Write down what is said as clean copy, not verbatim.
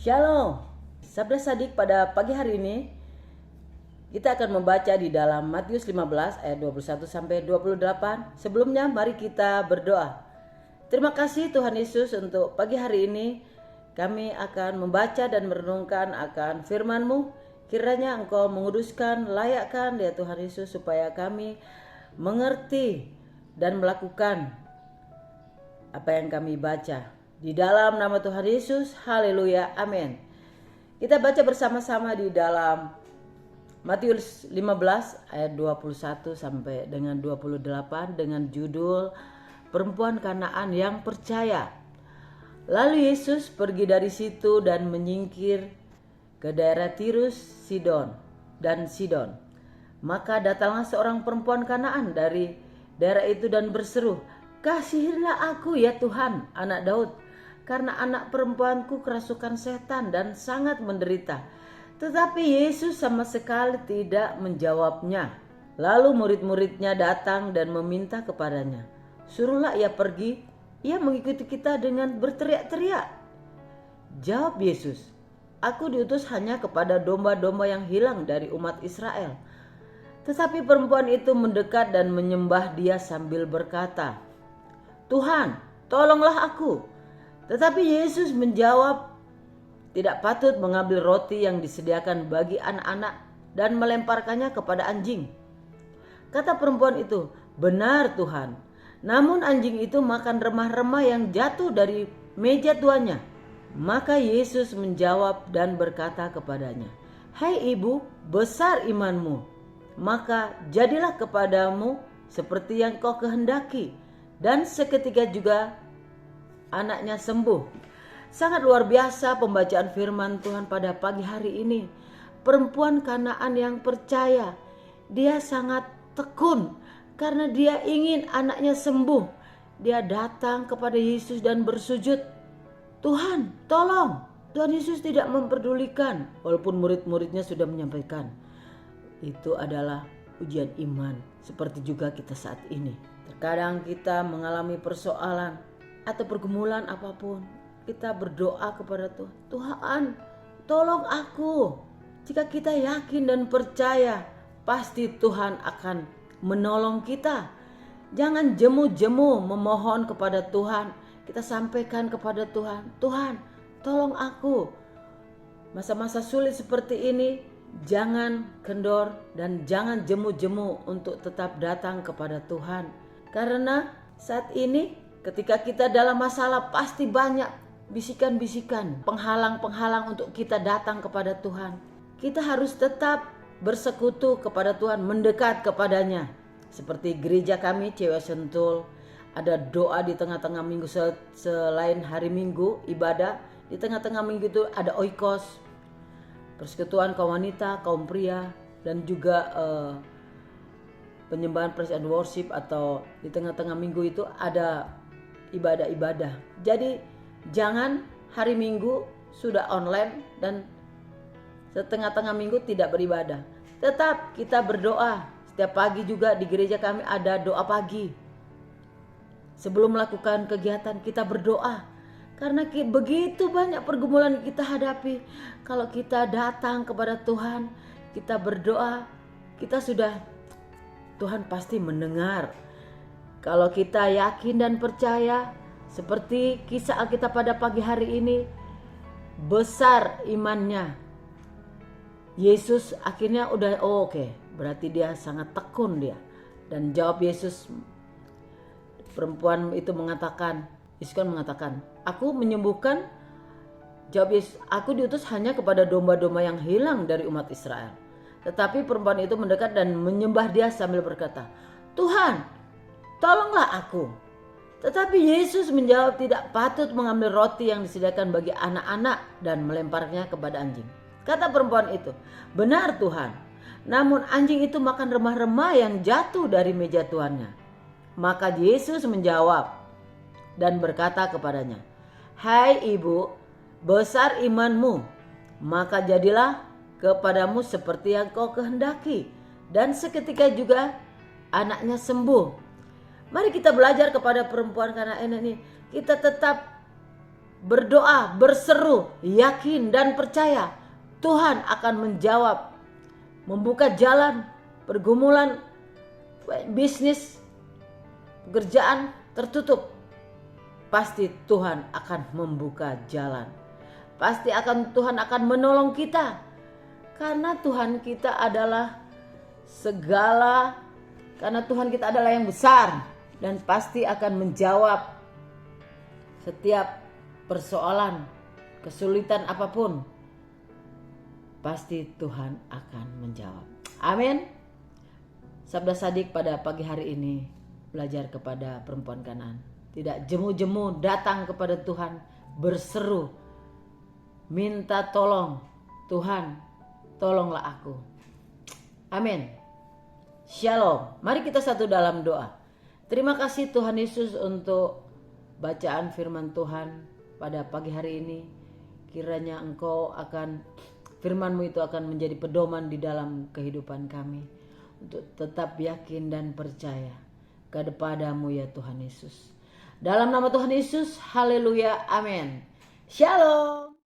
Shalom, Sabda Sadik pada pagi hari ini kita akan membaca di dalam Matius 15 ayat 21 sampai 28. Sebelumnya mari kita berdoa. Terima kasih Tuhan Yesus untuk pagi hari ini kami akan membaca dan merenungkan akan firman-Mu. Kiranya Engkau menguduskan, layakkan ya Tuhan Yesus supaya kami mengerti dan melakukan apa yang kami baca. Di dalam nama Tuhan Yesus, haleluya, amin. Kita baca bersama-sama di dalam Matius 15 ayat 21 sampai dengan 28 dengan judul Perempuan Kanaan yang Percaya. Lalu Yesus pergi dari situ dan menyingkir ke daerah Tirus, Sidon dan Sidon. Maka datanglah seorang perempuan Kanaan dari daerah itu dan berseru, "Kasihilah aku ya Tuhan, anak Daud, karena anak perempuanku kerasukan setan dan sangat menderita." Tetapi Yesus sama sekali tidak menjawabnya. Lalu murid-muridnya datang dan meminta kepadanya, "Suruhlah ia pergi, ia mengikuti kita dengan berteriak-teriak." Jawab Yesus, "Aku diutus hanya kepada domba-domba yang hilang dari umat Israel." Tetapi perempuan itu mendekat dan menyembah Dia sambil berkata, "Tuhan, tolonglah aku." Tetapi Yesus menjawab, "Tidak patut mengambil roti yang disediakan bagi anak-anak dan melemparkannya kepada anjing." Kata perempuan itu, "Benar Tuhan, namun anjing itu makan remah-remah yang jatuh dari meja tuannya." Maka Yesus menjawab dan berkata kepadanya, "Hai ibu, besar imanmu, maka jadilah kepadamu seperti yang kau kehendaki." Dan seketika juga anaknya sembuh. Sangat luar biasa pembacaan firman Tuhan pada pagi hari ini. Perempuan Kanaan yang percaya, dia sangat tekun karena dia ingin anaknya sembuh. Dia datang kepada Yesus dan bersujud, "Tuhan, tolong." Tuhan Yesus tidak memperdulikan walaupun murid-muridnya sudah menyampaikan. Itu adalah ujian iman, seperti juga kita saat ini. Terkadang kita mengalami persoalan atau pergumulan apapun, kita berdoa kepada Tuhan, "Tuhan, tolong aku." Jika kita yakin dan percaya, pasti Tuhan akan menolong kita. Jangan jemu-jemu memohon kepada Tuhan. Kita sampaikan kepada Tuhan, "Tuhan, tolong aku." Masa-masa sulit seperti ini, jangan kendor dan jangan jemu-jemu untuk tetap datang kepada Tuhan. Karena saat ini ketika kita dalam masalah pasti banyak bisikan-bisikan, penghalang-penghalang untuk kita datang kepada Tuhan. Kita harus tetap bersekutu kepada Tuhan, mendekat kepadanya. Seperti gereja kami Cewek Sentul, ada doa di tengah-tengah minggu selain hari Minggu ibadah. Di tengah-tengah minggu itu ada oikos, persekutuan kaum wanita, kaum pria, dan juga penyembahan praise and worship, atau di tengah-tengah minggu itu ada ibadah-ibadah. Jadi jangan hari Minggu sudah online dan setengah-tengah minggu tidak beribadah. Tetap kita berdoa. Setiap pagi juga di gereja kami ada doa pagi. Sebelum melakukan kegiatan kita berdoa. Karena begitu banyak pergumulan yang kita hadapi. Kalau kita datang kepada Tuhan, kita berdoa, Tuhan pasti mendengar. Kalau kita yakin dan percaya, seperti kisah Alkitab pada pagi hari ini, besar imannya. Yesus akhirnya udah oke, berarti dia sangat tekun dia. Dan jawab Yesus, perempuan itu mengatakan, Yesus kan mengatakan, "Aku menyembuhkan." Jawab Yesus, "Aku diutus hanya kepada domba-domba yang hilang dari umat Israel." Tetapi perempuan itu mendekat dan menyembah Dia sambil berkata, "Tuhan, tolonglah aku." Tetapi Yesus menjawab, "Tidak patut mengambil roti yang disediakan bagi anak-anak dan melemparnya kepada anjing." Kata perempuan itu, "Benar Tuhan, namun anjing itu makan remah-remah yang jatuh dari meja tuannya." Maka Yesus menjawab dan berkata kepadanya, "Hai ibu, besar imanmu, maka jadilah kepadamu seperti yang kau kehendaki." Dan seketika juga anaknya sembuh. Mari kita belajar kepada perempuan Kanaan ini. Kita tetap berdoa, berseru, yakin dan percaya Tuhan akan menjawab, membuka jalan, pergumulan, bisnis, pekerjaan tertutup. Pasti Tuhan akan membuka jalan. Pasti Tuhan akan menolong kita. Karena Tuhan kita adalah segala, karena Tuhan kita adalah yang besar dan pasti akan menjawab setiap persoalan, kesulitan apapun. Pasti Tuhan akan menjawab. Amin. Sabda Sadik pada pagi hari ini belajar kepada perempuan Kanaan. Tidak jemu-jemu datang kepada Tuhan, berseru, minta tolong. Tuhan, tolonglah aku. Amin. Shalom. Mari kita satu dalam doa. Terima kasih Tuhan Yesus untuk bacaan firman Tuhan pada pagi hari ini. Kiranya firman-Mu itu akan menjadi pedoman di dalam kehidupan kami. Untuk tetap yakin dan percaya kepadamu ya Tuhan Yesus. Dalam nama Tuhan Yesus, haleluya, amin. Shalom.